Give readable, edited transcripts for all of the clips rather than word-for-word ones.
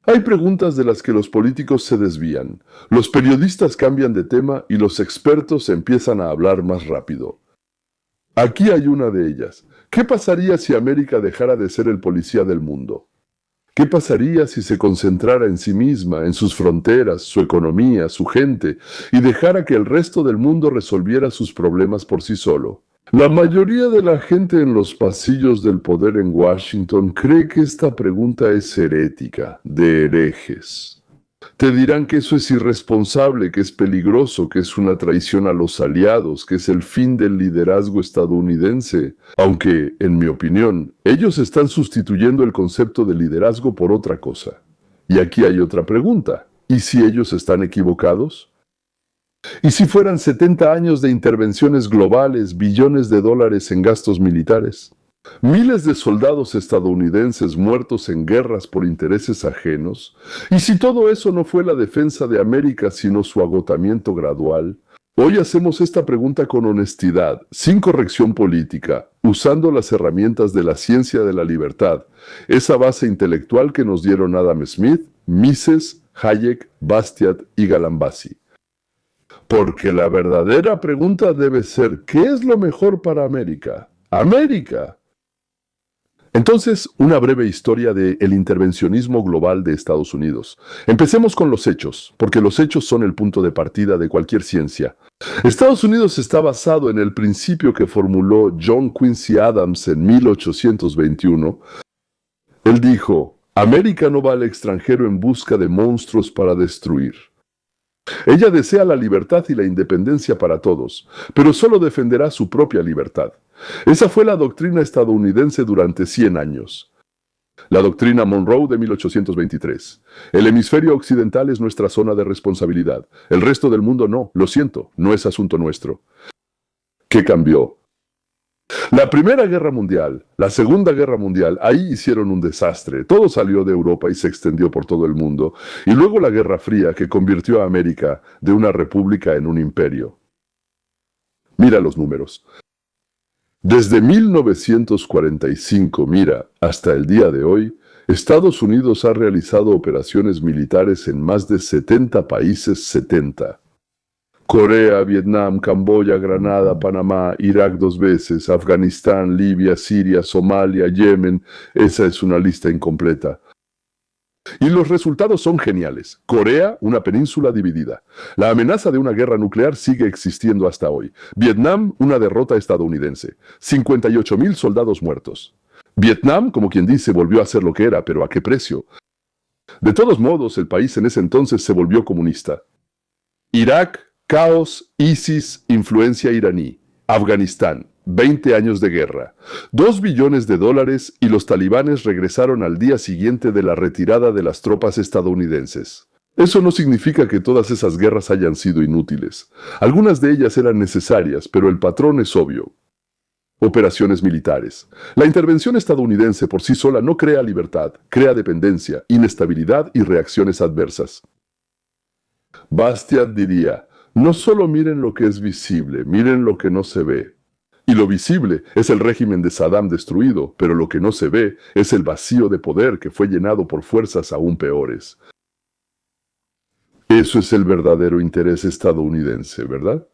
Hay preguntas de las que los políticos se desvían, los periodistas cambian de tema y los expertos empiezan a hablar más rápido. Aquí hay una de ellas. ¿Qué pasaría si América dejara de ser el policía del mundo? ¿Qué pasaría si se concentrara en sí misma, en sus fronteras, su economía, su gente, y dejara que el resto del mundo resolviera sus problemas por sí solo? La mayoría de la gente en los pasillos del poder en Washington cree que esta pregunta es herética, de herejes. Te dirán que eso es irresponsable, que es peligroso, que es una traición a los aliados, que es el fin del liderazgo estadounidense. Aunque, en mi opinión, ellos están sustituyendo el concepto de liderazgo por otra cosa. Y aquí hay otra pregunta. ¿Y si ellos están equivocados? ¿Y si fueran 70 años de intervenciones globales, billones de dólares en gastos militares? Miles de soldados estadounidenses muertos en guerras por intereses ajenos. ¿Y si todo eso no fue la defensa de América, sino su agotamiento gradual? Hoy hacemos esta pregunta con honestidad, sin corrección política, usando las herramientas de la ciencia de la libertad, esa base intelectual que nos dieron Adam Smith, Mises, Hayek, Bastiat y Galambassi. Porque la verdadera pregunta debe ser, ¿qué es lo mejor para América? ¡América! Entonces, una breve historia del intervencionismo global de Estados Unidos. Empecemos con los hechos, porque los hechos son el punto de partida de cualquier ciencia. Estados Unidos está basado en el principio que formuló John Quincy Adams en 1821. Él dijo, América no va al extranjero en busca de monstruos para destruir. Ella desea la libertad y la independencia para todos, pero solo defenderá su propia libertad. Esa fue la doctrina estadounidense durante 100 años. La doctrina Monroe de 1823. El hemisferio occidental es nuestra zona de responsabilidad. El resto del mundo no, lo siento, no es asunto nuestro. ¿Qué cambió? La Primera Guerra Mundial, la Segunda Guerra Mundial, ahí hicieron un desastre. Todo salió de Europa y se extendió por todo el mundo. Y luego la Guerra Fría, que convirtió a América de una república en un imperio. Mira los números. Desde 1945, mira, hasta el día de hoy, Estados Unidos ha realizado operaciones militares en más de 70 países, 70. Corea, Vietnam, Camboya, Granada, Panamá, Irak 2 veces, Afganistán, Libia, Siria, Somalia, Yemen. Esa es una lista incompleta. Y los resultados son geniales. Corea, una península dividida. La amenaza de una guerra nuclear sigue existiendo hasta hoy. Vietnam, una derrota estadounidense. 58,000 soldados muertos. Vietnam, como quien dice, volvió a ser lo que era, pero ¿a qué precio? De todos modos, el país en ese entonces se volvió comunista. Irak, caos, ISIS, influencia iraní. Afganistán, 20 años de guerra. 2 billones de dólares y los talibanes regresaron al día siguiente de la retirada de las tropas estadounidenses. Eso no significa que todas esas guerras hayan sido inútiles. Algunas de ellas eran necesarias, pero el patrón es obvio. Operaciones militares. La intervención estadounidense por sí sola no crea libertad, crea dependencia, inestabilidad y reacciones adversas. Bastiat diría, no solo miren lo que es visible, miren lo que no se ve. Y lo visible es el régimen de Saddam destruido, pero lo que no se ve es el vacío de poder que fue llenado por fuerzas aún peores. Eso es el verdadero interés estadounidense, ¿verdad?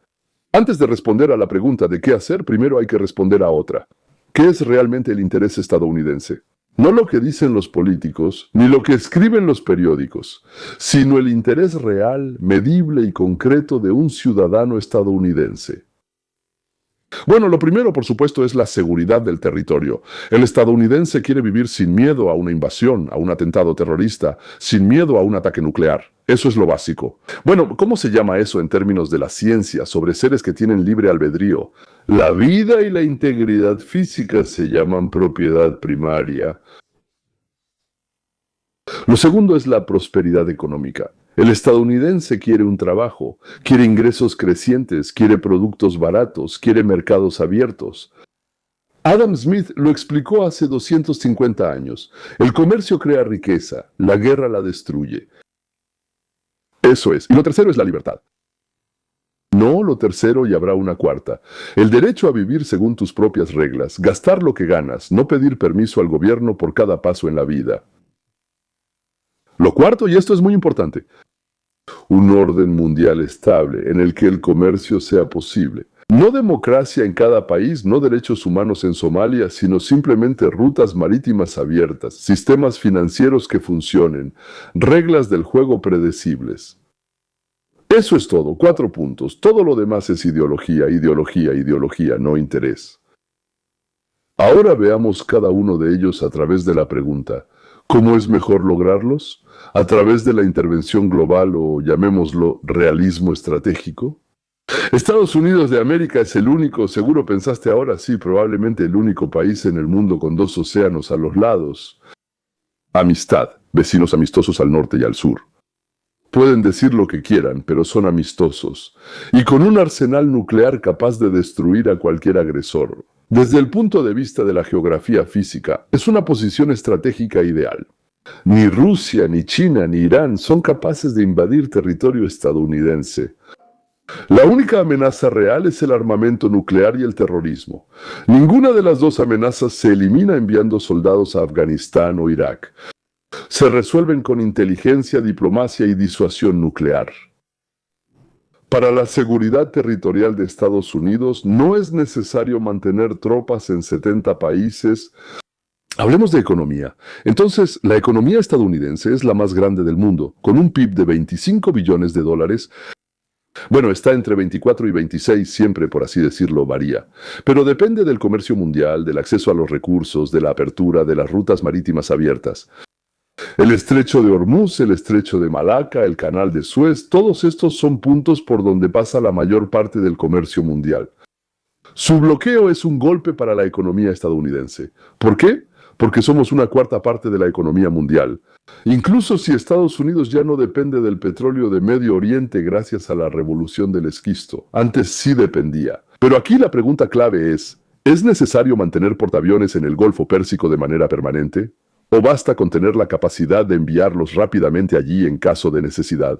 Antes de responder a la pregunta de qué hacer, primero hay que responder a otra. ¿Qué es realmente el interés estadounidense? No lo que dicen los políticos, ni lo que escriben los periódicos, sino el interés real, medible y concreto de un ciudadano estadounidense. Bueno, lo primero, por supuesto, es la seguridad del territorio. El estadounidense quiere vivir sin miedo a una invasión, a un atentado terrorista, sin miedo a un ataque nuclear. Eso es lo básico. Bueno, ¿cómo se llama eso en términos de la ciencia, sobre seres que tienen libre albedrío? La vida y la integridad física se llaman propiedad primaria. Lo segundo es la prosperidad económica. El estadounidense quiere un trabajo, quiere ingresos crecientes, quiere productos baratos, quiere mercados abiertos. Adam Smith lo explicó hace 250 años. El comercio crea riqueza, la guerra la destruye. Eso es. Y lo tercero es la libertad. No, lo tercero, y habrá una cuarta. El derecho a vivir según tus propias reglas, gastar lo que ganas, no pedir permiso al gobierno por cada paso en la vida. Lo cuarto, y esto es muy importante, un orden mundial estable en el que el comercio sea posible. No democracia en cada país, no derechos humanos en Somalia, sino simplemente rutas marítimas abiertas, sistemas financieros que funcionen, reglas del juego predecibles. Eso es todo, 4 puntos. Todo lo demás es ideología, ideología, ideología, no interés. Ahora veamos cada uno de ellos a través de la pregunta, ¿cómo es mejor lograrlos? ¿A través de la intervención global o, llamémoslo, realismo estratégico? Estados Unidos de América es el único, seguro pensaste ahora, sí, probablemente el único país en el mundo con 2 océanos a los lados. Amistad, vecinos amistosos al norte y al sur. Pueden decir lo que quieran, pero son amistosos, y con un arsenal nuclear capaz de destruir a cualquier agresor. Desde el punto de vista de la geografía física, es una posición estratégica ideal. Ni Rusia, ni China, ni Irán son capaces de invadir territorio estadounidense. La única amenaza real es el armamento nuclear y el terrorismo. Ninguna de las dos amenazas se elimina enviando soldados a Afganistán o Irak. Se resuelven con inteligencia, diplomacia y disuasión nuclear. Para la seguridad territorial de Estados Unidos no es necesario mantener tropas en 70 países. Hablemos de economía. Entonces, la economía estadounidense es la más grande del mundo, con un PIB de 25 billones de dólares. Bueno, está entre 24 y 26, siempre por así decirlo varía. Pero depende del comercio mundial, del acceso a los recursos, de la apertura de las rutas marítimas abiertas. El estrecho de Hormuz, el estrecho de Malaca, el canal de Suez, todos estos son puntos por donde pasa la mayor parte del comercio mundial. Su bloqueo es un golpe para la economía estadounidense. ¿Por qué? Porque somos una cuarta parte de la economía mundial. Incluso si Estados Unidos ya no depende del petróleo de Medio Oriente gracias a la revolución del esquisto. Antes sí dependía. Pero aquí la pregunta clave ¿es necesario mantener portaaviones en el Golfo Pérsico de manera permanente? ¿O basta con tener la capacidad de enviarlos rápidamente allí en caso de necesidad?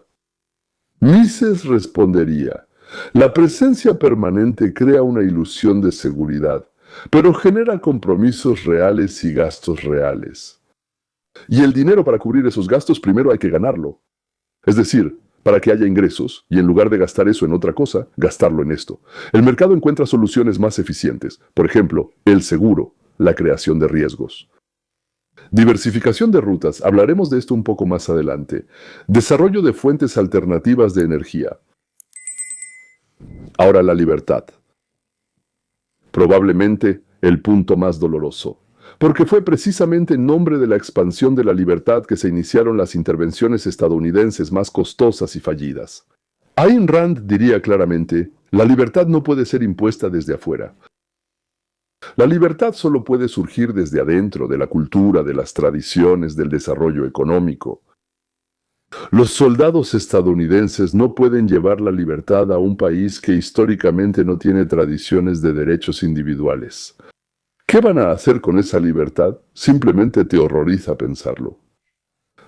Mises respondería, la presencia permanente crea una ilusión de seguridad, pero genera compromisos reales y gastos reales. Y el dinero para cubrir esos gastos primero hay que ganarlo. Es decir, para que haya ingresos, y en lugar de gastar eso en otra cosa, gastarlo en esto. El mercado encuentra soluciones más eficientes, por ejemplo, el seguro, la creación de riesgos. Diversificación de rutas, hablaremos de esto un poco más adelante. Desarrollo de fuentes alternativas de energía. Ahora la libertad. Probablemente el punto más doloroso, porque fue precisamente en nombre de la expansión de la libertad que se iniciaron las intervenciones estadounidenses más costosas y fallidas. Ayn Rand diría claramente, la libertad no puede ser impuesta desde afuera. La libertad solo puede surgir desde adentro, de la cultura, de las tradiciones, del desarrollo económico. Los soldados estadounidenses no pueden llevar la libertad a un país que históricamente no tiene tradiciones de derechos individuales. ¿Qué van a hacer con esa libertad? Simplemente te horroriza pensarlo.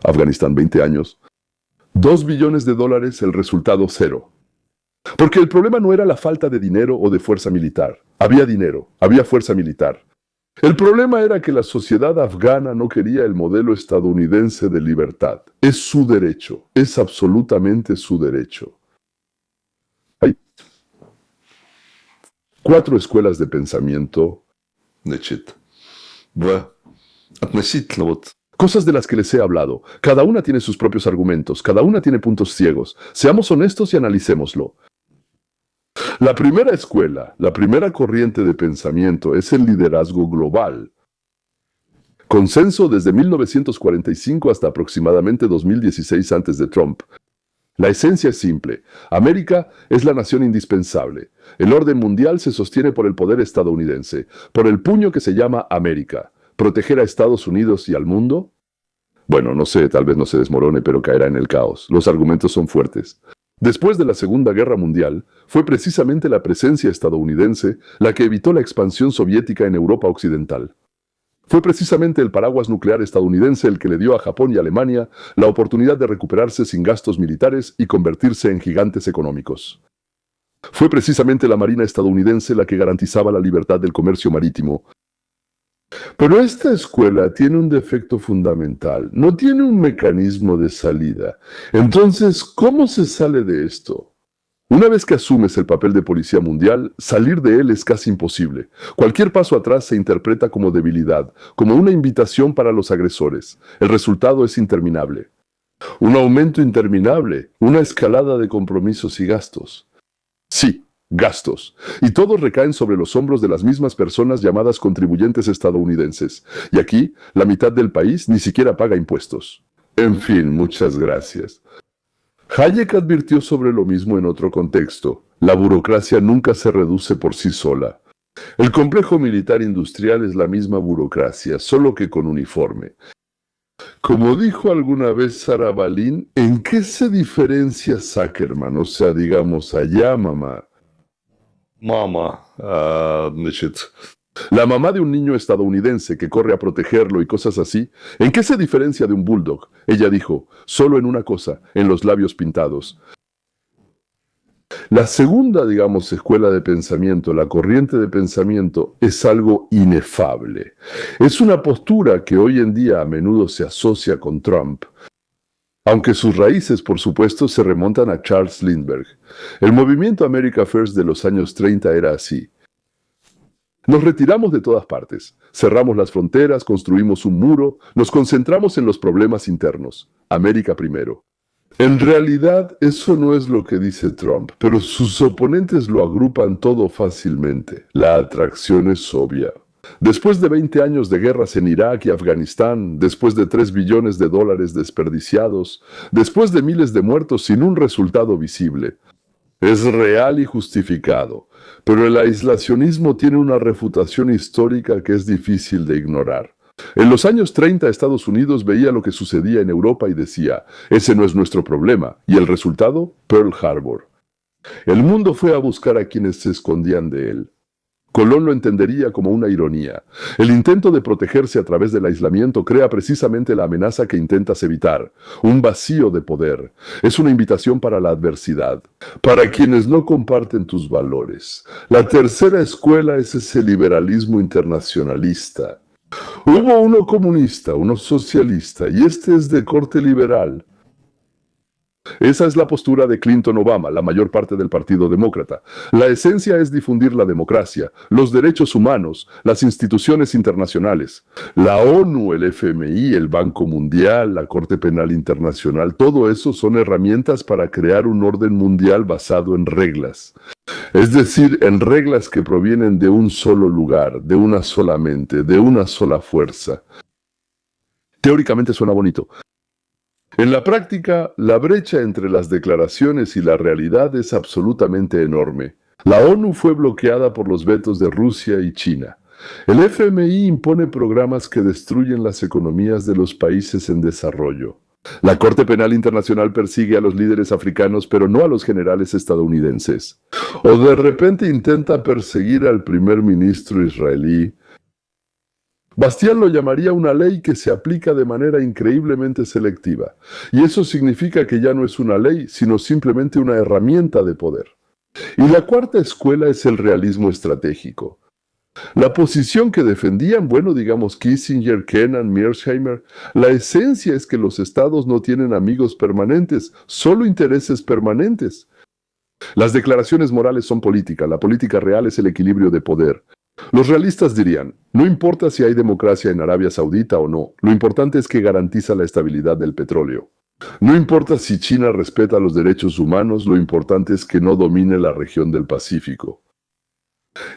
Afganistán, 20 años. 2 billones de dólares, el resultado cero. Porque el problema no era la falta de dinero o de fuerza militar. Había dinero, había fuerza militar. El problema era que la sociedad afgana no quería el modelo estadounidense de libertad. Es su derecho, es absolutamente su derecho. Hay 4 escuelas de pensamiento. Cosas de las que les he hablado. Cada una tiene sus propios argumentos, cada una tiene puntos ciegos. Seamos honestos y analicémoslo. La primera escuela, la primera corriente de pensamiento es el liderazgo global. Consenso desde 1945 hasta aproximadamente 2016 antes de Trump. La esencia es simple. América es la nación indispensable. El orden mundial se sostiene por el poder estadounidense, por el puño que se llama América. ¿Proteger a Estados Unidos y al mundo? Bueno, no sé, tal vez no se desmorone, pero caerá en el caos. Los argumentos son fuertes. Después de la Segunda Guerra Mundial, fue precisamente la presencia estadounidense la que evitó la expansión soviética en Europa Occidental. Fue precisamente el paraguas nuclear estadounidense el que le dio a Japón y Alemania la oportunidad de recuperarse sin gastos militares y convertirse en gigantes económicos. Fue precisamente la Marina estadounidense la que garantizaba la libertad del comercio marítimo. Pero esta escuela tiene un defecto fundamental, no tiene un mecanismo de salida. Entonces, ¿cómo se sale de esto? Una vez que asumes el papel de policía mundial, salir de él es casi imposible. Cualquier paso atrás se interpreta como debilidad, como una invitación para los agresores. El resultado es interminable. Un aumento interminable, una escalada de compromisos y gastos. Sí, gastos. Y todos recaen sobre los hombros de las mismas personas llamadas contribuyentes estadounidenses. Y aquí, la mitad del país ni siquiera paga impuestos. En fin, muchas gracias. Hayek advirtió sobre lo mismo en otro contexto. La burocracia nunca se reduce por sí sola. El complejo militar industrial es la misma burocracia, solo que con uniforme. Como dijo alguna vez Sarah Palin, ¿en qué se diferencia Zuckerman? O sea, digamos, allá, mamá. La mamá de un niño estadounidense que corre a protegerlo y cosas así, ¿en qué se diferencia de un bulldog? Ella dijo, solo en una cosa, en los labios pintados. La segunda, digamos, escuela de pensamiento, la corriente de pensamiento, es algo inefable. Es una postura que hoy en día a menudo se asocia con Trump, aunque sus raíces, por supuesto, se remontan a Charles Lindbergh. El movimiento America First de los años 30 era así. Nos retiramos de todas partes, cerramos las fronteras, construimos un muro, nos concentramos en los problemas internos. América primero. En realidad, eso no es lo que dice Trump, pero sus oponentes lo agrupan todo fácilmente. La atracción es obvia. Después de 20 años de guerras en Irak y Afganistán, después de 3 billones de dólares desperdiciados, después de miles de muertos sin un resultado visible, es real y justificado, pero el aislacionismo tiene una refutación histórica que es difícil de ignorar. En los años 30 Estados Unidos veía lo que sucedía en Europa y decía, ese no es nuestro problema, y el resultado, Pearl Harbor. El mundo fue a buscar a quienes se escondían de él. Colón lo entendería como una ironía. El intento de protegerse a través del aislamiento crea precisamente la amenaza que intentas evitar, un vacío de poder. Es una invitación para la adversidad, para quienes no comparten tus valores. La tercera escuela es ese liberalismo internacionalista. Hubo uno comunista, uno socialista, y este es de corte liberal. Esa es la postura de Clinton-Obama, la mayor parte del Partido Demócrata. La esencia es difundir la democracia, los derechos humanos, las instituciones internacionales. La ONU, el FMI, el Banco Mundial, la Corte Penal Internacional, todo eso son herramientas para crear un orden mundial basado en reglas. Es decir, en reglas que provienen de un solo lugar, de una sola mente, de una sola fuerza. Teóricamente suena bonito. En la práctica, la brecha entre las declaraciones y la realidad es absolutamente enorme. La ONU fue bloqueada por los vetos de Rusia y China. El FMI impone programas que destruyen las economías de los países en desarrollo. La Corte Penal Internacional persigue a los líderes africanos, pero no a los generales estadounidenses. O de repente intenta perseguir al primer ministro israelí. Bastián lo llamaría una ley que se aplica de manera increíblemente selectiva. Y eso significa que ya no es una ley, sino simplemente una herramienta de poder. Y la cuarta escuela es el realismo estratégico. La posición que defendían, bueno, digamos Kissinger, Kennan, Mearsheimer, la esencia es que los estados no tienen amigos permanentes, solo intereses permanentes. Las declaraciones morales son política, la política real es el equilibrio de poder. Los realistas dirían, no importa si hay democracia en Arabia Saudita o no, lo importante es que garantiza la estabilidad del petróleo. No importa si China respeta los derechos humanos, lo importante es que no domine la región del Pacífico.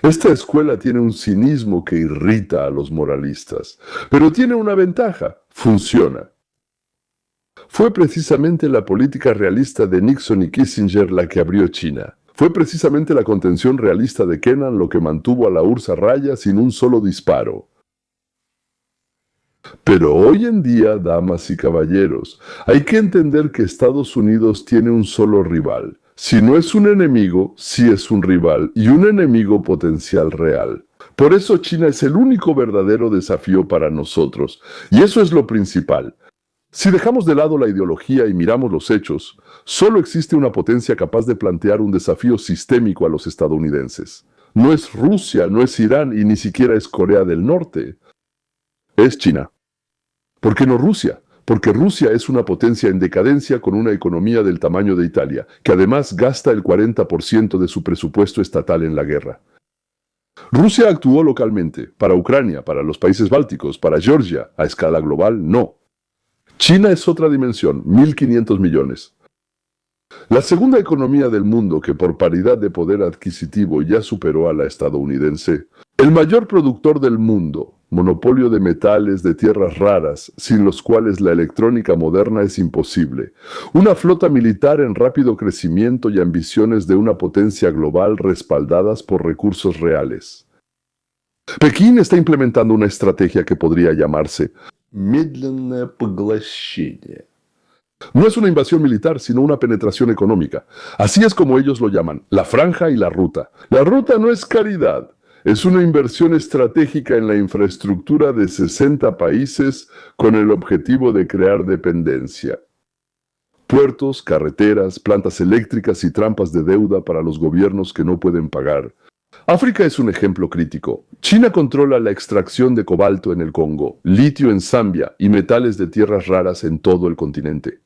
Esta escuela tiene un cinismo que irrita a los moralistas, pero tiene una ventaja, funciona. Fue precisamente la política realista de Nixon y Kissinger la que abrió China. Fue precisamente la contención realista de Kennan lo que mantuvo a la URSS a raya sin un solo disparo. Pero hoy en día, damas y caballeros, hay que entender que Estados Unidos tiene un solo rival. Si no es un enemigo, sí es un rival y un enemigo potencial real. Por eso China es el único verdadero desafío para nosotros, y eso es lo principal. Si dejamos de lado la ideología y miramos los hechos, solo existe una potencia capaz de plantear un desafío sistémico a los estadounidenses. No es Rusia, no es Irán y ni siquiera es Corea del Norte. es China. ¿Por qué no Rusia? Porque Rusia es una potencia en decadencia con una economía del tamaño de Italia, que además gasta el 40% de su presupuesto estatal en la guerra. Rusia actuó localmente, para Ucrania, para los países bálticos, para Georgia, a escala global, no. China es otra dimensión, 1.500 millones. La segunda economía del mundo que por paridad de poder adquisitivo ya superó a la estadounidense. El mayor productor del mundo, monopolio de metales, de tierras raras, sin los cuales la electrónica moderna es imposible. Una flota militar en rápido crecimiento y ambiciones de una potencia global respaldadas por recursos reales. Pekín está implementando una estrategia que podría llamarse медленное поглощение. No es una invasión militar, sino una penetración económica. Así es como ellos lo llaman, la franja y la ruta. La ruta no es caridad, es una inversión estratégica en la infraestructura de 60 países con el objetivo de crear dependencia. Puertos, carreteras, plantas eléctricas y trampas de deuda para los gobiernos que no pueden pagar. África es un ejemplo crítico. China controla la extracción de cobalto en el Congo, litio en Zambia y metales de tierras raras en todo el continente.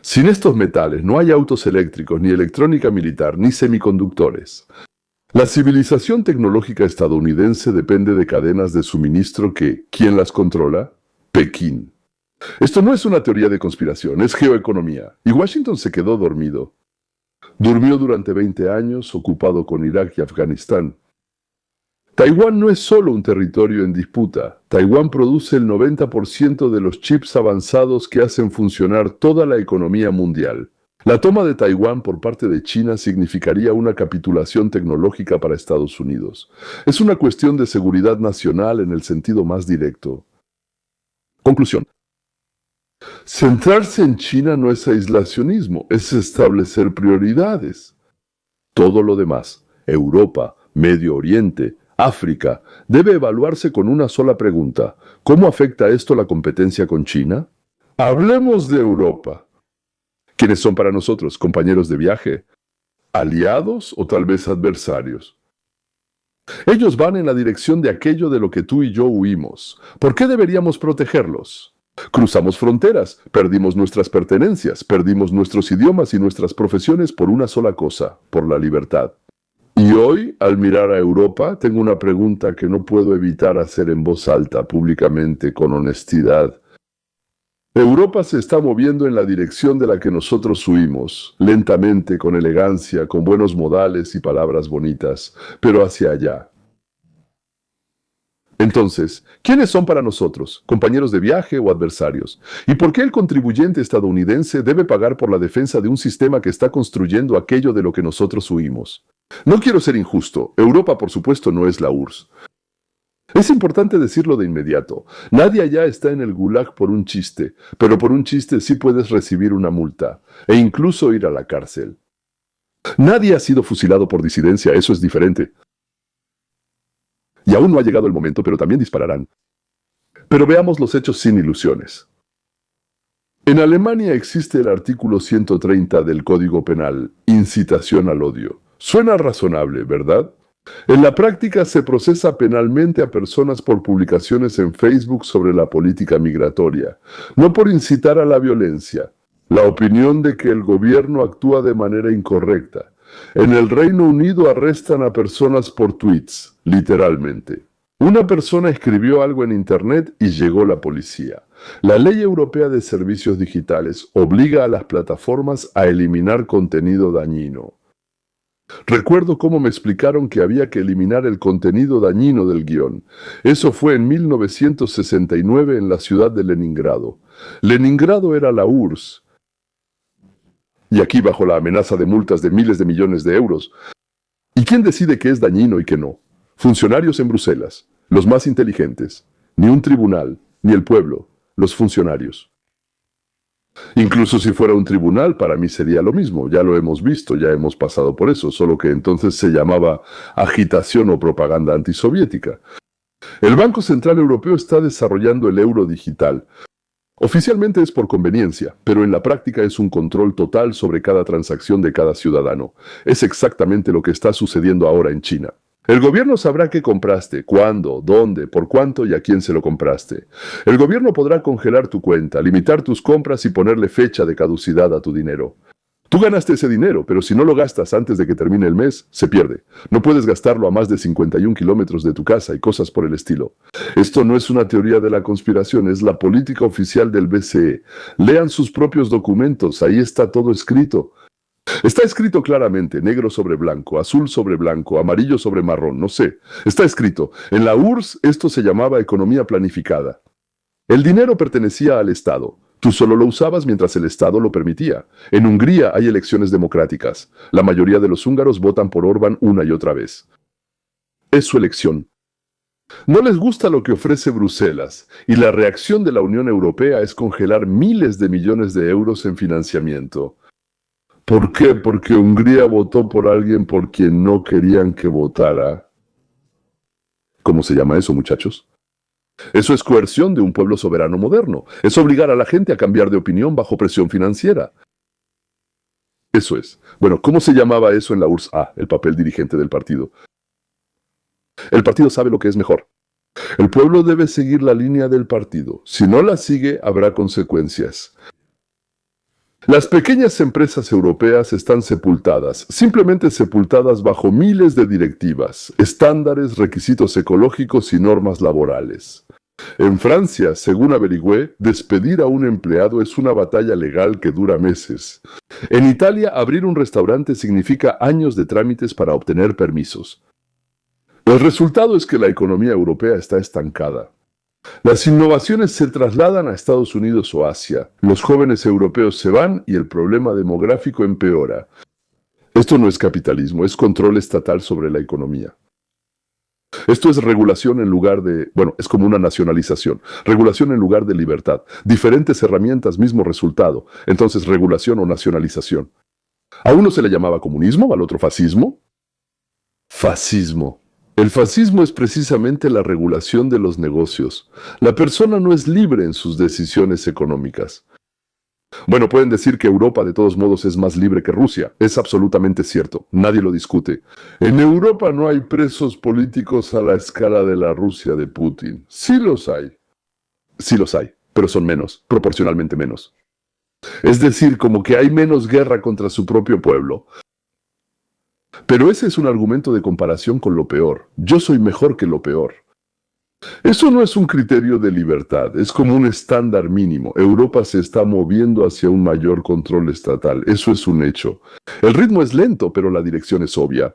Sin estos metales no hay autos eléctricos, ni electrónica militar, ni semiconductores. La civilización tecnológica estadounidense depende de cadenas de suministro que, ¿quién las controla? Pekín. Esto no es una teoría de conspiración, es geoeconomía. Y Washington se quedó dormido. Durmió durante 20 años, ocupado con Irak y Afganistán. Taiwán no es solo un territorio en disputa. Taiwán produce el 90% de los chips avanzados que hacen funcionar toda la economía mundial. La toma de Taiwán por parte de China significaría una capitulación tecnológica para Estados Unidos. Es una cuestión de seguridad nacional en el sentido más directo. Conclusión. Centrarse en China no es aislacionismo, es establecer prioridades. Todo lo demás, Europa, Medio Oriente, África, debe evaluarse con una sola pregunta. ¿Cómo afecta esto la competencia con China? Hablemos de Europa. ¿Quiénes son para nosotros? ¿Compañeros de viaje? ¿Aliados o tal vez adversarios? Ellos van en la dirección de aquello de lo que tú y yo huimos. ¿Por qué deberíamos protegerlos? Cruzamos fronteras, perdimos nuestras pertenencias, perdimos nuestros idiomas y nuestras profesiones por una sola cosa, por la libertad. Y hoy, al mirar a Europa, tengo una pregunta que no puedo evitar hacer en voz alta, públicamente, con honestidad. Europa se está moviendo en la dirección de la que nosotros huimos, lentamente, con elegancia, con buenos modales y palabras bonitas, pero hacia allá. Entonces, ¿quiénes son para nosotros? ¿Compañeros de viaje o adversarios? ¿Y por qué el contribuyente estadounidense debe pagar por la defensa de un sistema que está construyendo aquello de lo que nosotros huimos? No quiero ser injusto. Europa, por supuesto, no es la URSS. Es importante decirlo de inmediato. Nadie allá está en el gulag por un chiste, pero por un chiste sí puedes recibir una multa, e incluso ir a la cárcel. Nadie ha sido fusilado por disidencia, eso es diferente. Y aún no ha llegado el momento, pero también dispararán. Pero veamos los hechos sin ilusiones. En Alemania existe el artículo 130 del Código Penal, incitación al odio. Suena razonable, ¿verdad? En la práctica se procesa penalmente a personas por publicaciones en Facebook sobre la política migratoria, no por incitar a la violencia, la opinión de que el gobierno actúa de manera incorrecta. En el Reino Unido arrestan a personas por tweets, literalmente. Una persona escribió algo en Internet y llegó la policía. La Ley Europea de Servicios Digitales obliga a las plataformas a eliminar contenido dañino. Recuerdo cómo me explicaron que había que eliminar el contenido dañino del guión. Eso fue en 1969 en la ciudad de Leningrado. Leningrado era la URSS. Y aquí bajo la amenaza de multas de miles de millones de euros. ¿Y quién decide qué es dañino y qué no? Funcionarios en Bruselas, los más inteligentes. Ni un tribunal, ni el pueblo, los funcionarios. Incluso si fuera un tribunal, para mí sería lo mismo. Ya lo hemos visto, ya hemos pasado por eso, solo que entonces se llamaba agitación o propaganda antisoviética. El Banco Central Europeo está desarrollando el euro digital. Oficialmente es por conveniencia, pero en la práctica es un control total sobre cada transacción de cada ciudadano. Es exactamente lo que está sucediendo ahora en China. El gobierno sabrá qué compraste, cuándo, dónde, por cuánto y a quién se lo compraste. El gobierno podrá congelar tu cuenta, limitar tus compras y ponerle fecha de caducidad a tu dinero. Tú ganaste ese dinero, pero si no lo gastas antes de que termine el mes, se pierde. No puedes gastarlo a más de 51 kilómetros de tu casa y cosas por el estilo. Esto no es una teoría de la conspiración, es la política oficial del BCE. Lean sus propios documentos, ahí está todo escrito. Está escrito claramente, negro sobre blanco, azul sobre blanco, amarillo sobre marrón, no sé. Está escrito. En la URSS esto se llamaba economía planificada. El dinero pertenecía al Estado. Tú solo lo usabas mientras el Estado lo permitía. En Hungría hay elecciones democráticas. La mayoría de los húngaros votan por Orbán una y otra vez. Es su elección. No les gusta lo que ofrece Bruselas, y la reacción de la Unión Europea es congelar miles de millones de euros en financiamiento. ¿Por qué? Porque Hungría votó por alguien por quien no querían que votara. ¿Cómo se llama eso, muchachos? Eso es coerción de un pueblo soberano moderno. Es obligar a la gente a cambiar de opinión bajo presión financiera. Eso es. Bueno, ¿cómo se llamaba eso en la URSS? Ah, el papel dirigente del partido. El partido sabe lo que es mejor. El pueblo debe seguir la línea del partido. Si no la sigue, habrá consecuencias. Las pequeñas empresas europeas están sepultadas, simplemente sepultadas bajo miles de directivas, estándares, requisitos ecológicos y normas laborales. En Francia, según averigüé, despedir a un empleado es una batalla legal que dura meses. En Italia, abrir un restaurante significa años de trámites para obtener permisos. El resultado es que la economía europea está estancada. Las innovaciones se trasladan a Estados Unidos o Asia. Los jóvenes europeos se van y el problema demográfico empeora. Esto no es capitalismo, es control estatal sobre la economía. Esto es regulación en lugar de... Bueno, es como una nacionalización. Regulación en lugar de libertad. Diferentes herramientas, mismo resultado. Entonces, regulación o nacionalización. A uno se le llamaba comunismo, al otro fascismo. Fascismo. El fascismo es precisamente la regulación de los negocios. La persona no es libre en sus decisiones económicas. Bueno, pueden decir que Europa de todos modos es más libre que Rusia. Es absolutamente cierto. Nadie lo discute. En Europa no hay presos políticos a la escala de la Rusia de Putin. Sí los hay. Sí los hay, pero son menos, proporcionalmente menos. Es decir, como que hay menos guerra contra su propio pueblo. Pero ese es un argumento de comparación con lo peor. Yo soy mejor que lo peor. Eso no es un criterio de libertad, es como un estándar mínimo. Europa se está moviendo hacia un mayor control estatal, eso es un hecho. El ritmo es lento, pero la dirección es obvia.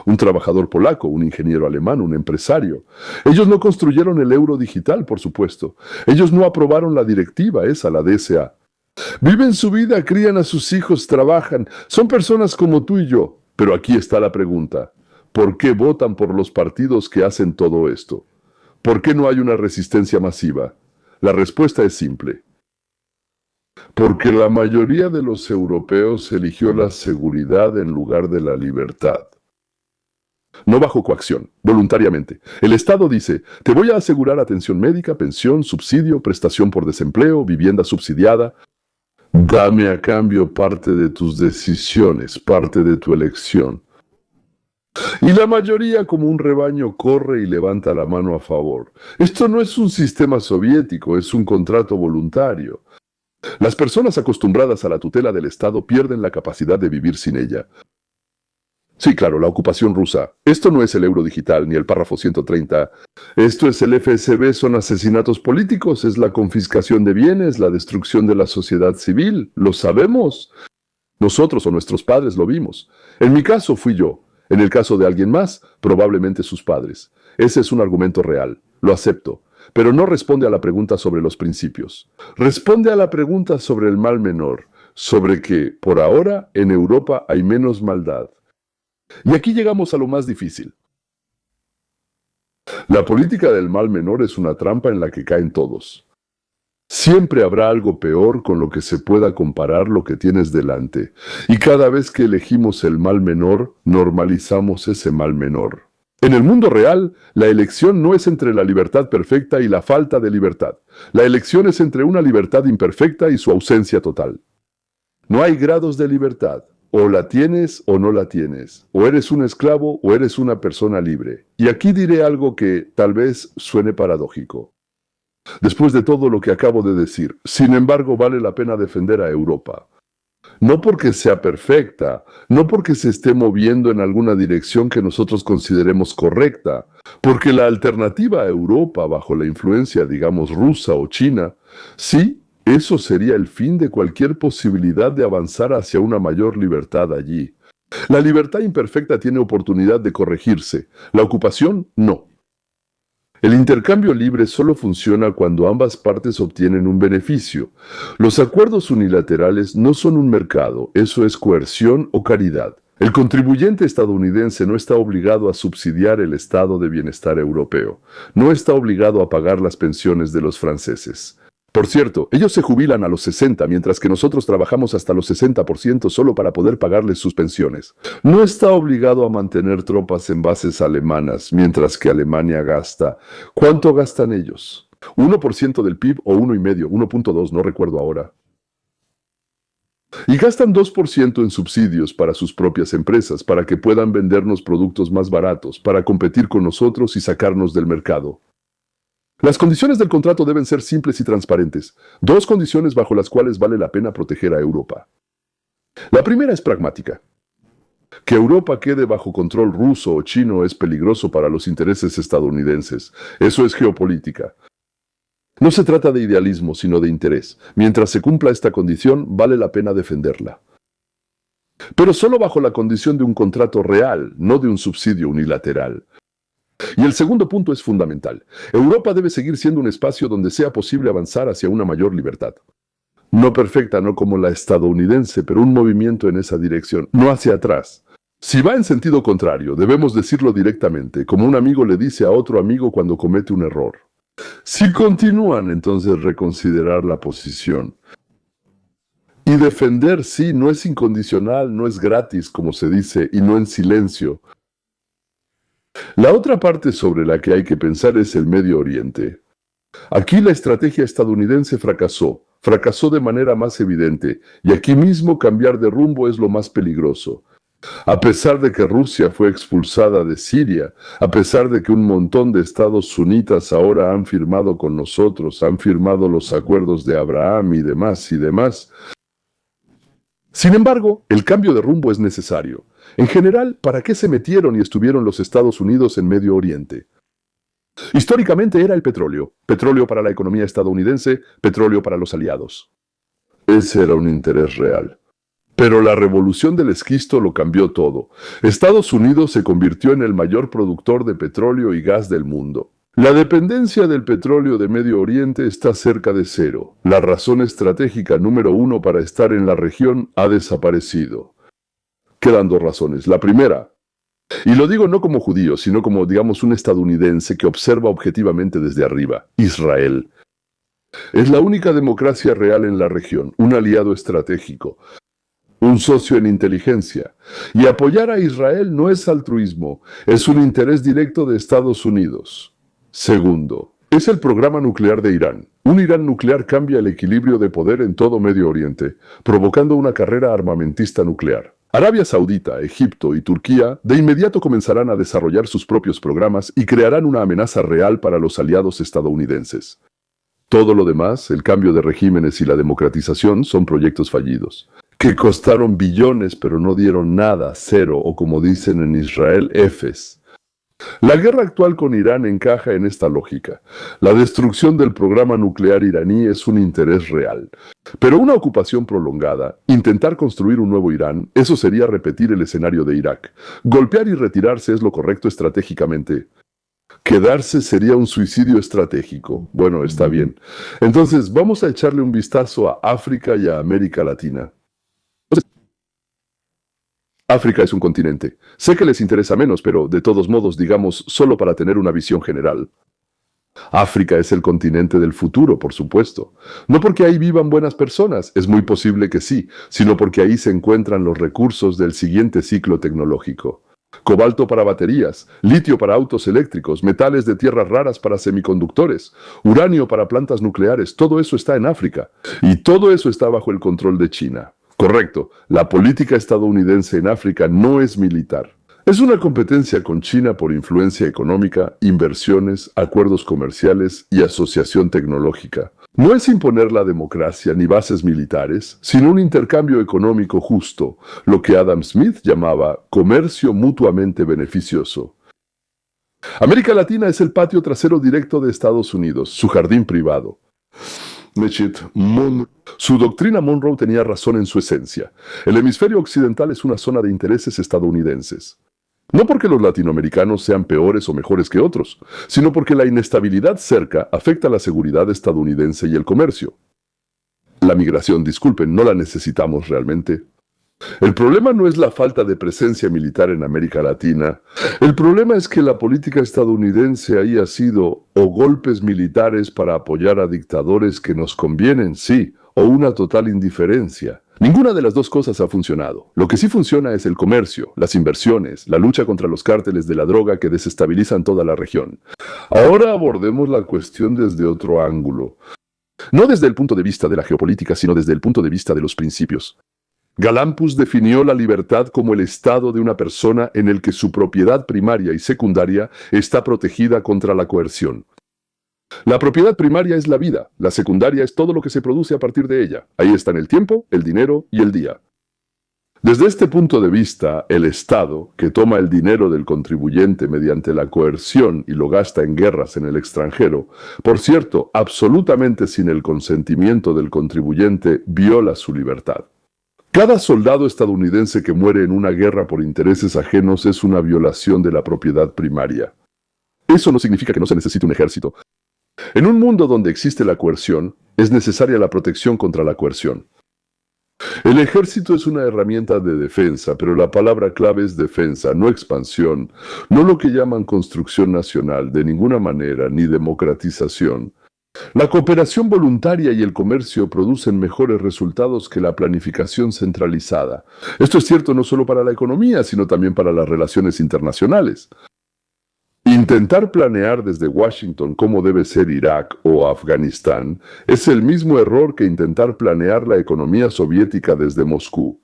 Un trabajador polaco, un ingeniero alemán, un empresario. Ellos no construyeron el euro digital, por supuesto. Ellos no aprobaron la directiva esa, la DSA. Viven su vida, crían a sus hijos, trabajan. Son personas como tú y yo. Pero aquí está la pregunta. ¿Por qué votan por los partidos que hacen todo esto? ¿Por qué no hay una resistencia masiva? La respuesta es simple. Porque la mayoría de los europeos eligió la seguridad en lugar de la libertad. No bajo coacción, voluntariamente. El Estado dice, te voy a asegurar atención médica, pensión, subsidio, prestación por desempleo, vivienda subsidiada. Dame a cambio parte de tus decisiones, parte de tu elección. Y la mayoría, como un rebaño, corre y levanta la mano a favor. Esto no es un sistema soviético, es un contrato voluntario. Las personas acostumbradas a la tutela del Estado pierden la capacidad de vivir sin ella. Sí, claro, la ocupación rusa. Esto no es el euro digital ni el párrafo 130. Esto es el FSB, son asesinatos políticos, es la confiscación de bienes, la destrucción de la sociedad civil. Lo sabemos. Nosotros o nuestros padres lo vimos. En mi caso fui yo. En el caso de alguien más, probablemente sus padres. Ese es un argumento real. Lo acepto. Pero no responde a la pregunta sobre los principios. Responde a la pregunta sobre el mal menor. Sobre que, por ahora, en Europa hay menos maldad. Y aquí llegamos a lo más difícil. La política del mal menor es una trampa en la que caen todos. Siempre habrá algo peor con lo que se pueda comparar lo que tienes delante. Y cada vez que elegimos el mal menor, normalizamos ese mal menor. En el mundo real, la elección no es entre la libertad perfecta y la falta de libertad. La elección es entre una libertad imperfecta y su ausencia total. No hay grados de libertad. O la tienes o no la tienes. O eres un esclavo o eres una persona libre. Y aquí diré algo que tal vez suene paradójico. Después de todo lo que acabo de decir, sin embargo, vale la pena defender a Europa. No porque sea perfecta, no porque se esté moviendo en alguna dirección que nosotros consideremos correcta, porque la alternativa a Europa bajo la influencia, digamos, rusa o china, sí, eso sería el fin de cualquier posibilidad de avanzar hacia una mayor libertad allí. La libertad imperfecta tiene oportunidad de corregirse, la ocupación no. El intercambio libre solo funciona cuando ambas partes obtienen un beneficio. Los acuerdos unilaterales no son un mercado, eso es coerción o caridad. El contribuyente estadounidense no está obligado a subsidiar el estado de bienestar europeo. No está obligado a pagar las pensiones de los franceses. Por cierto, ellos se jubilan a los 60, mientras que nosotros trabajamos hasta los 60% solo para poder pagarles sus pensiones. No está obligado a mantener tropas en bases alemanas, mientras que Alemania gasta. ¿Cuánto gastan ellos? ¿1% del PIB o 1,5%, 1,2%, no recuerdo ahora? Y gastan 2% en subsidios para sus propias empresas, para que puedan vendernos productos más baratos, para competir con nosotros y sacarnos del mercado. Las condiciones del contrato deben ser simples y transparentes. Dos condiciones bajo las cuales vale la pena proteger a Europa. La primera es pragmática. Que Europa quede bajo control ruso o chino es peligroso para los intereses estadounidenses. Eso es geopolítica. No se trata de idealismo, sino de interés. Mientras se cumpla esta condición, vale la pena defenderla. Pero solo bajo la condición de un contrato real, no de un subsidio unilateral. Y el segundo punto es fundamental. Europa debe seguir siendo un espacio donde sea posible avanzar hacia una mayor libertad. No perfecta, no como la estadounidense, pero un movimiento en esa dirección, no hacia atrás. Si va en sentido contrario, debemos decirlo directamente, como un amigo le dice a otro amigo cuando comete un error. Si continúan, entonces reconsiderar la posición. Y defender, sí, no es incondicional, no es gratis, como se dice, y no en silencio. La otra parte sobre la que hay que pensar es el Medio Oriente. Aquí la estrategia estadounidense fracasó de manera más evidente, y aquí mismo cambiar de rumbo es lo más peligroso. A pesar de que Rusia fue expulsada de Siria, a pesar de que un montón de estados sunitas ahora han firmado con nosotros, han firmado los acuerdos de Abraham y demás. Sin embargo, el cambio de rumbo es necesario. En general, ¿para qué se metieron y estuvieron los Estados Unidos en Medio Oriente? Históricamente era el petróleo. Petróleo para la economía estadounidense, petróleo para los aliados. Ese era un interés real. Pero la revolución del esquisto lo cambió todo. Estados Unidos se convirtió en el mayor productor de petróleo y gas del mundo. La dependencia del petróleo de Medio Oriente está cerca de cero. La razón estratégica número 1 para estar en la región ha desaparecido. Quedan dos razones. La primera, y lo digo no como judío, sino como, digamos, un estadounidense que observa objetivamente desde arriba, Israel. Es la única democracia real en la región, un aliado estratégico, un socio en inteligencia. Y apoyar a Israel no es altruismo, es un interés directo de Estados Unidos. Segundo, es el programa nuclear de Irán. Un Irán nuclear cambia el equilibrio de poder en todo Medio Oriente, provocando una carrera armamentista nuclear. Arabia Saudita, Egipto y Turquía de inmediato comenzarán a desarrollar sus propios programas y crearán una amenaza real para los aliados estadounidenses. Todo lo demás, el cambio de regímenes y la democratización, son proyectos fallidos, que costaron billones pero no dieron nada, cero, o como dicen en Israel, efes. La guerra actual con Irán encaja en esta lógica. La destrucción del programa nuclear iraní es un interés real. Pero una ocupación prolongada, intentar construir un nuevo Irán, eso sería repetir el escenario de Irak. Golpear y retirarse es lo correcto estratégicamente. Quedarse sería un suicidio estratégico. Bueno, está bien. Entonces, vamos a echarle un vistazo a África y a América Latina. África es un continente. Sé que les interesa menos, pero de todos modos, digamos, solo para tener una visión general. África es el continente del futuro, por supuesto. No porque ahí vivan buenas personas, es muy posible que sí, sino porque ahí se encuentran los recursos del siguiente ciclo tecnológico. Cobalto para baterías, litio para autos eléctricos, metales de tierras raras para semiconductores, uranio para plantas nucleares, todo eso está en África. Y todo eso está bajo el control de China. Correcto, la política estadounidense en África no es militar. Es una competencia con China por influencia económica, inversiones, acuerdos comerciales y asociación tecnológica. No es imponer la democracia ni bases militares, sino un intercambio económico justo, lo que Adam Smith llamaba comercio mutuamente beneficioso. América Latina es el patio trasero directo de Estados Unidos, su jardín privado. Su doctrina Monroe tenía razón en su esencia. El hemisferio occidental es una zona de intereses estadounidenses. No porque los latinoamericanos sean peores o mejores que otros, sino porque la inestabilidad cerca afecta la seguridad estadounidense y el comercio. La migración, disculpen, no la necesitamos realmente. El problema no es la falta de presencia militar en América Latina. El problema es que la política estadounidense haya sido o golpes militares para apoyar a dictadores que nos convienen, sí, o una total indiferencia. Ninguna de las dos cosas ha funcionado. Lo que sí funciona es el comercio, las inversiones, la lucha contra los cárteles de la droga que desestabilizan toda la región. Ahora abordemos la cuestión desde otro ángulo. No desde el punto de vista de la geopolítica, sino desde el punto de vista de los principios. Galampus definió la libertad como el estado de una persona en el que su propiedad primaria y secundaria está protegida contra la coerción. La propiedad primaria es la vida, la secundaria es todo lo que se produce a partir de ella. Ahí están el tiempo, el dinero y el día. Desde este punto de vista, el Estado, que toma el dinero del contribuyente mediante la coerción y lo gasta en guerras en el extranjero, por cierto, absolutamente sin el consentimiento del contribuyente, viola su libertad. Cada soldado estadounidense que muere en una guerra por intereses ajenos es una violación de la propiedad primaria. Eso no significa que no se necesite un ejército. En un mundo donde existe la coerción, es necesaria la protección contra la coerción. El ejército es una herramienta de defensa, pero la palabra clave es defensa, no expansión, no lo que llaman construcción nacional, de ninguna manera, ni democratización. La cooperación voluntaria y el comercio producen mejores resultados que la planificación centralizada. Esto es cierto no solo para la economía, sino también para las relaciones internacionales. Intentar planear desde Washington cómo debe ser Irak o Afganistán es el mismo error que intentar planear la economía soviética desde Moscú.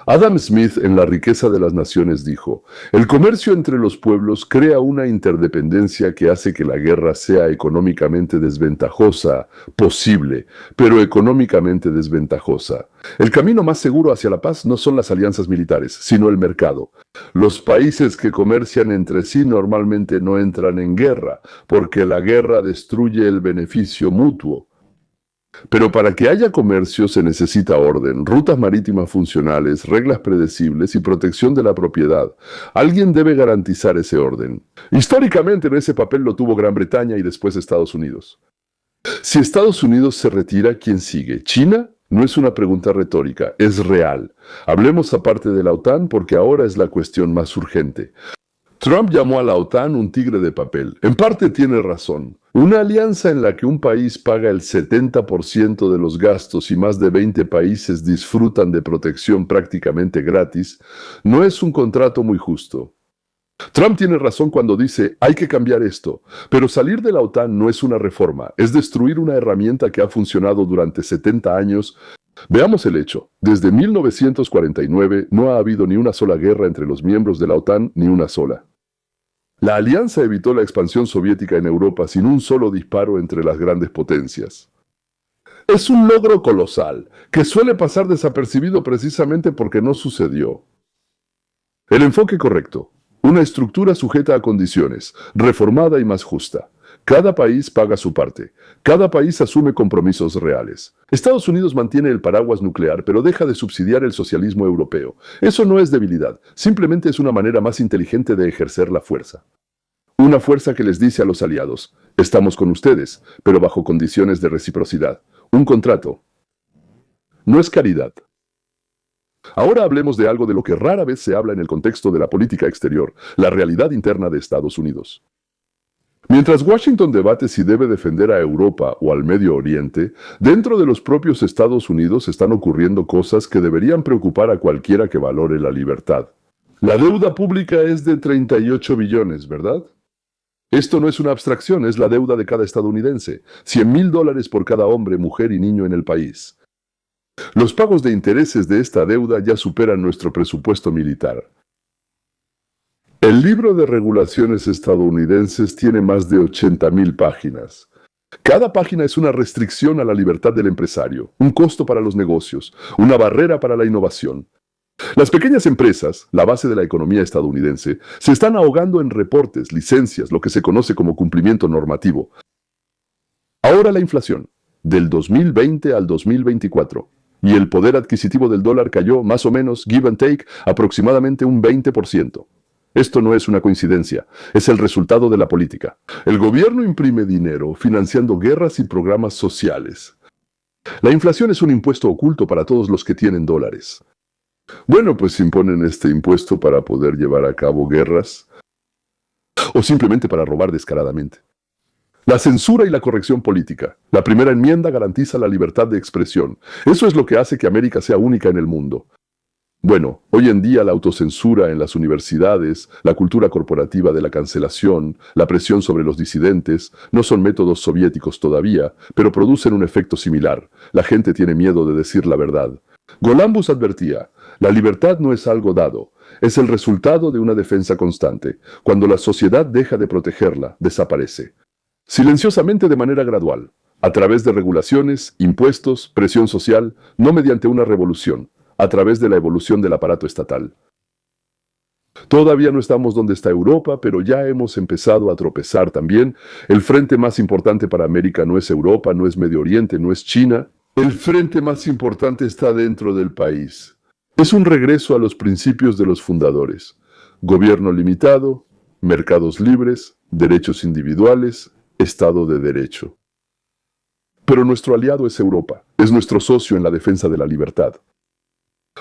Adam Smith en La riqueza de las naciones dijo, el comercio entre los pueblos crea una interdependencia que hace que la guerra sea económicamente desventajosa, posible, pero económicamente desventajosa. El camino más seguro hacia la paz no son las alianzas militares, sino el mercado. Los países que comercian entre sí normalmente no entran en guerra, porque la guerra destruye el beneficio mutuo. Pero para que haya comercio se necesita orden, rutas marítimas funcionales, reglas predecibles y protección de la propiedad. Alguien debe garantizar ese orden. Históricamente en ese papel lo tuvo Gran Bretaña y después Estados Unidos. Si Estados Unidos se retira, ¿quién sigue? ¿China? No es una pregunta retórica, es real. Hablemos aparte de la OTAN porque ahora es la cuestión más urgente. Trump llamó a la OTAN un tigre de papel. En parte tiene razón. Una alianza en la que un país paga el 70% de los gastos y más de 20 países disfrutan de protección prácticamente gratis, no es un contrato muy justo. Trump tiene razón cuando dice, hay que cambiar esto, pero salir de la OTAN no es una reforma, es destruir una herramienta que ha funcionado durante 70 años. Veamos el hecho. Desde 1949 no ha habido ni una sola guerra entre los miembros de la OTAN, ni una sola. La alianza evitó la expansión soviética en Europa sin un solo disparo entre las grandes potencias. Es un logro colosal, que suele pasar desapercibido precisamente porque no sucedió. El enfoque correcto. Una estructura sujeta a condiciones, reformada y más justa. Cada país paga su parte. Cada país asume compromisos reales. Estados Unidos mantiene el paraguas nuclear, pero deja de subsidiar el socialismo europeo. Eso no es debilidad, simplemente es una manera más inteligente de ejercer la fuerza. Una fuerza que les dice a los aliados, estamos con ustedes, pero bajo condiciones de reciprocidad. Un contrato. No es caridad. Ahora hablemos de algo de lo que rara vez se habla en el contexto de la política exterior, la realidad interna de Estados Unidos. Mientras Washington debate si debe defender a Europa o al Medio Oriente, dentro de los propios Estados Unidos están ocurriendo cosas que deberían preocupar a cualquiera que valore la libertad. La deuda pública es de 38 billones, ¿verdad? Esto no es una abstracción, es la deuda de cada estadounidense. $100,000 por cada hombre, mujer y niño en el país. Los pagos de intereses de esta deuda ya superan nuestro presupuesto militar. El libro de regulaciones estadounidenses tiene más de 80.000 páginas. Cada página es una restricción a la libertad del empresario, un costo para los negocios, una barrera para la innovación. Las pequeñas empresas, la base de la economía estadounidense, se están ahogando en reportes, licencias, lo que se conoce como cumplimiento normativo. Ahora la inflación, del 2020 al 2024, y el poder adquisitivo del dólar cayó más o menos, give and take, aproximadamente un 20%. Esto no es una coincidencia, es el resultado de la política. El gobierno imprime dinero financiando guerras y programas sociales. La inflación es un impuesto oculto para todos los que tienen dólares. Bueno, pues imponen este impuesto para poder llevar a cabo guerras o simplemente para robar descaradamente. La censura y la corrección política. La primera enmienda garantiza la libertad de expresión. Eso es lo que hace que América sea única en el mundo. Bueno, hoy en día la autocensura en las universidades, la cultura corporativa de la cancelación, la presión sobre los disidentes, no son métodos soviéticos todavía, pero producen un efecto similar. La gente tiene miedo de decir la verdad. Golambus advertía, la libertad no es algo dado, es el resultado de una defensa constante. Cuando la sociedad deja de protegerla, desaparece. Silenciosamente de manera gradual, a través de regulaciones, impuestos, presión social, no mediante una revolución, a través de la evolución del aparato estatal. Todavía no estamos donde está Europa, pero ya hemos empezado a tropezar también. El frente más importante para América no es Europa, no es Medio Oriente, no es China. El frente más importante está dentro del país. Es un regreso a los principios de los fundadores. Gobierno limitado, mercados libres, derechos individuales, Estado de Derecho. Pero nuestro aliado es Europa, es nuestro socio en la defensa de la libertad.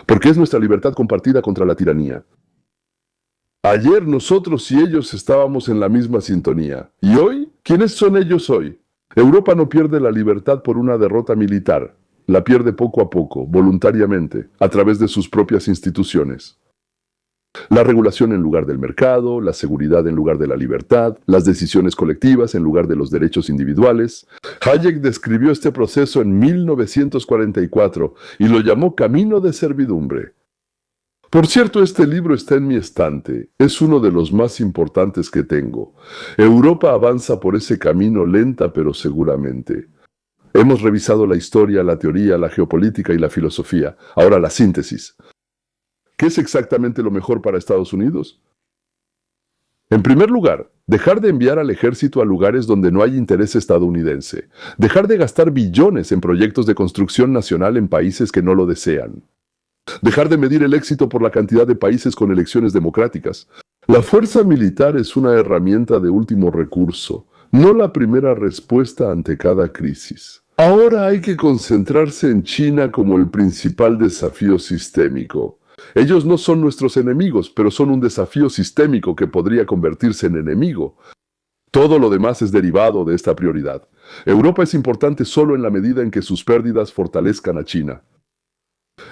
Porque es nuestra libertad compartida contra la tiranía. Ayer nosotros y ellos estábamos en la misma sintonía. ¿Y hoy? ¿Quiénes son ellos hoy? Europa no pierde la libertad por una derrota militar. La pierde poco a poco, voluntariamente, a través de sus propias instituciones. La regulación en lugar del mercado, la seguridad en lugar de la libertad, las decisiones colectivas en lugar de los derechos individuales. Hayek describió este proceso en 1944 y lo llamó camino de servidumbre. Por cierto, este libro está en mi estante. Es uno de los más importantes que tengo. Europa avanza por ese camino lenta pero seguramente. Hemos revisado la historia, la teoría, la geopolítica y la filosofía. Ahora la síntesis. ¿Qué es exactamente lo mejor para Estados Unidos? En primer lugar, dejar de enviar al ejército a lugares donde no hay interés estadounidense. Dejar de gastar billones en proyectos de construcción nacional en países que no lo desean. Dejar de medir el éxito por la cantidad de países con elecciones democráticas. La fuerza militar es una herramienta de último recurso, no la primera respuesta ante cada crisis. Ahora hay que concentrarse en China como el principal desafío sistémico. Ellos no son nuestros enemigos, pero son un desafío sistémico que podría convertirse en enemigo. Todo lo demás es derivado de esta prioridad. Europa es importante solo en la medida en que sus pérdidas fortalezcan a China.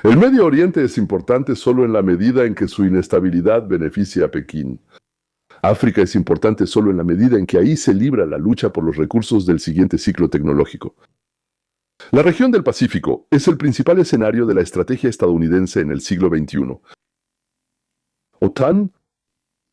El Medio Oriente es importante solo en la medida en que su inestabilidad beneficie a Pekín. África es importante solo en la medida en que ahí se libra la lucha por los recursos del siguiente ciclo tecnológico. La región del Pacífico es el principal escenario de la estrategia estadounidense en el siglo XXI. OTAN,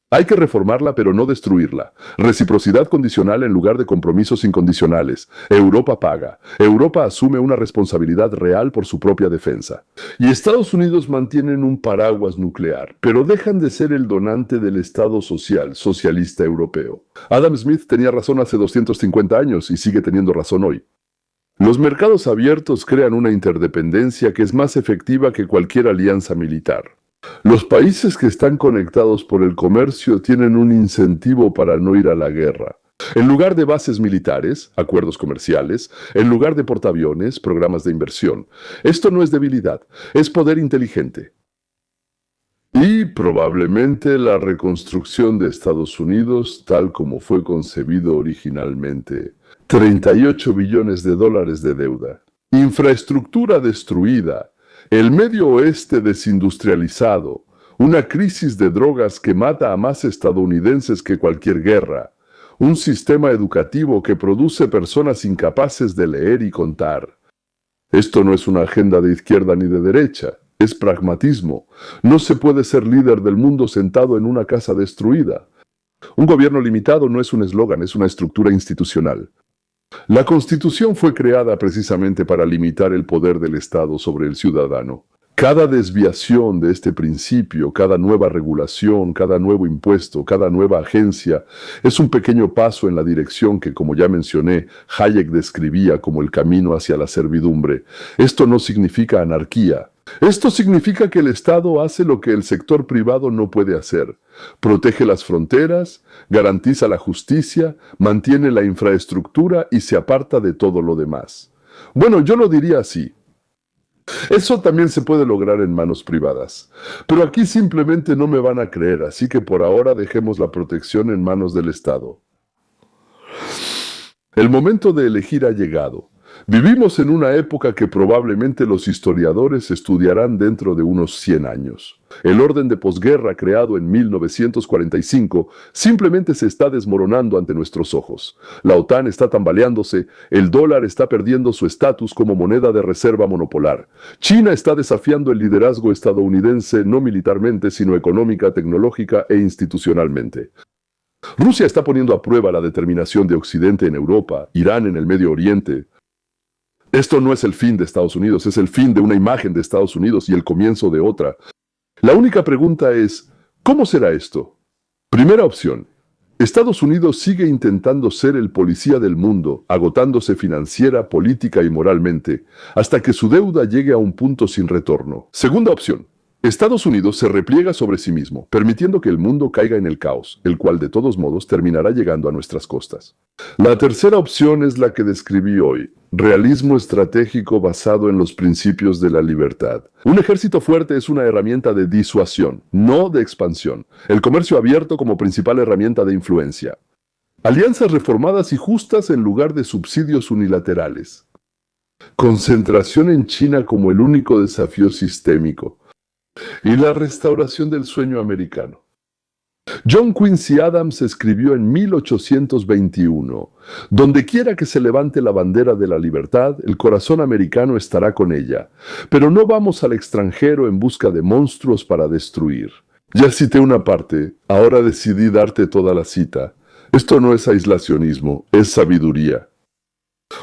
hay que reformarla pero no destruirla. Reciprocidad condicional en lugar de compromisos incondicionales. Europa paga. Europa asume una responsabilidad real por su propia defensa. Y Estados Unidos mantienen un paraguas nuclear, pero dejan de ser el donante del Estado social, socialista europeo. Adam Smith tenía razón hace 250 años y sigue teniendo razón hoy. Los mercados abiertos crean una interdependencia que es más efectiva que cualquier alianza militar. Los países que están conectados por el comercio tienen un incentivo para no ir a la guerra. En lugar de bases militares, acuerdos comerciales, en lugar de portaaviones, programas de inversión. Esto no es debilidad, es poder inteligente. Y probablemente la reconstrucción de Estados Unidos tal como fue concebido originalmente. 38 billones de dólares de deuda. Infraestructura destruida. El Medio Oeste desindustrializado, una crisis de drogas que mata a más estadounidenses que cualquier guerra, un sistema educativo que produce personas incapaces de leer y contar. Esto no es una agenda de izquierda ni de derecha, es pragmatismo. No se puede ser líder del mundo sentado en una casa destruida. Un gobierno limitado no es un eslogan, es una estructura institucional. La Constitución fue creada precisamente para limitar el poder del Estado sobre el ciudadano. Cada desviación de este principio, cada nueva regulación, cada nuevo impuesto, cada nueva agencia, es un pequeño paso en la dirección que, como ya mencioné, Hayek describía como el camino hacia la servidumbre. Esto no significa anarquía. Esto significa que el Estado hace lo que el sector privado no puede hacer. Protege las fronteras, garantiza la justicia, mantiene la infraestructura y se aparta de todo lo demás. Bueno, yo lo diría así. Eso también se puede lograr en manos privadas. Pero aquí simplemente no me van a creer, así que por ahora dejemos la protección en manos del Estado. El momento de elegir ha llegado. Vivimos en una época que probablemente los historiadores estudiarán dentro de unos 100 años. El orden de posguerra creado en 1945 simplemente se está desmoronando ante nuestros ojos. La OTAN está tambaleándose, el dólar está perdiendo su estatus como moneda de reserva monopolar. China está desafiando el liderazgo estadounidense no militarmente, sino económica, tecnológica e institucionalmente. Rusia está poniendo a prueba la determinación de Occidente en Europa, Irán en el Medio Oriente. Esto no es el fin de Estados Unidos, es el fin de una imagen de Estados Unidos y el comienzo de otra. La única pregunta es, ¿cómo será esto? Primera opción. Estados Unidos sigue intentando ser el policía del mundo, agotándose financiera, política y moralmente, hasta que su deuda llegue a un punto sin retorno. Segunda opción. Estados Unidos se repliega sobre sí mismo, permitiendo que el mundo caiga en el caos, el cual de todos modos terminará llegando a nuestras costas. La tercera opción es la que describí hoy, realismo estratégico basado en los principios de la libertad. Un ejército fuerte es una herramienta de disuasión, no de expansión. El comercio abierto como principal herramienta de influencia. Alianzas reformadas y justas en lugar de subsidios unilaterales. Concentración en China como el único desafío sistémico. Y la restauración del sueño americano. John Quincy Adams escribió en 1821, «Donde quiera que se levante la bandera de la libertad, el corazón americano estará con ella, pero no vamos al extranjero en busca de monstruos para destruir». Ya cité una parte, ahora decidí darte toda la cita. Esto no es aislacionismo, es sabiduría.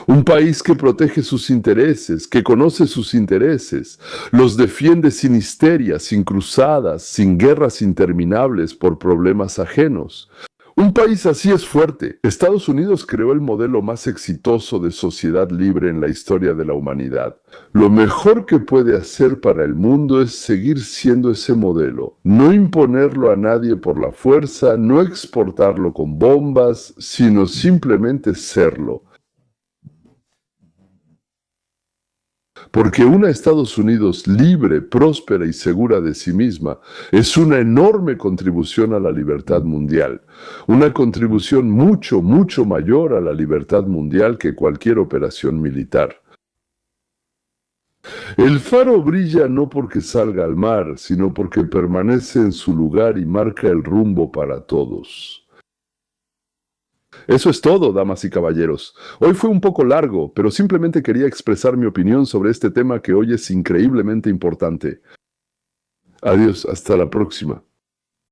Un país que protege sus intereses, que conoce sus intereses, los defiende sin histerias, sin cruzadas, sin guerras interminables por problemas ajenos. Un país así es fuerte. Estados Unidos creó el modelo más exitoso de sociedad libre en la historia de la humanidad. Lo mejor que puede hacer para el mundo es seguir siendo ese modelo. No imponerlo a nadie por la fuerza, no exportarlo con bombas, sino simplemente serlo. Porque una Estados Unidos libre, próspera y segura de sí misma es una enorme contribución a la libertad mundial. Una contribución mucho, mucho mayor a la libertad mundial que cualquier operación militar. El faro brilla no porque salga al mar, sino porque permanece en su lugar y marca el rumbo para todos. Eso es todo, damas y caballeros. Hoy fue un poco largo, pero simplemente quería expresar mi opinión sobre este tema que hoy es increíblemente importante. Adiós, hasta la próxima.